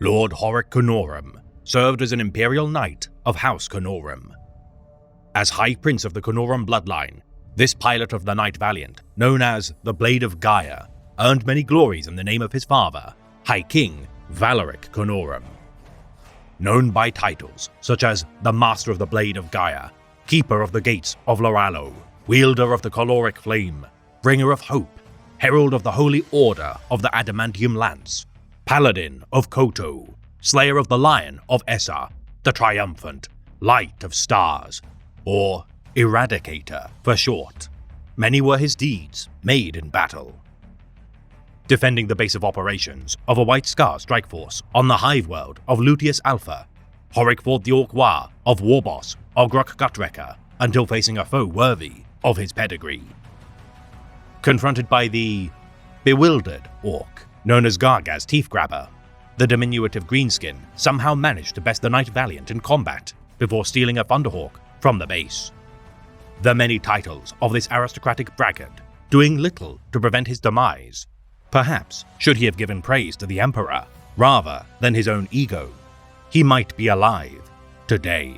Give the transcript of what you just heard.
Lord Horik Kanorum served as an imperial knight of House Kanorum. As High Prince of the Kanorum bloodline, this pilot of the Knight Valiant, known as the Blade of Gaia, earned many glories in the name of his father, High King Valeric Kanorum. Known by titles such as the Master of the Blade of Gaia, Keeper of the Gates of Lorallo, Wielder of the Caloric Flame, Bringer of Hope, Herald of the Holy Order of the Adamantium Lance, Paladin of Koto, Slayer of the Lion of Essa, the Triumphant, Light of Stars, or Eradicator for short. Many were his deeds made in battle. Defending the base of operations of a White Scar strike force on the hive world of Lutius Alpha, Horik fought the Orc-Wa of Warboss Ogrok Gutrekker until facing a foe worthy of his pedigree. Confronted by the bewildered Orc, known as Gargaz Teethgrabber, the diminutive Greenskin somehow managed to best the Knight Valiant in combat before stealing a Thunderhawk from the base. The many titles of this aristocratic braggart doing little to prevent his demise. Perhaps should he have given praise to the Emperor rather than his own ego, he might be alive today.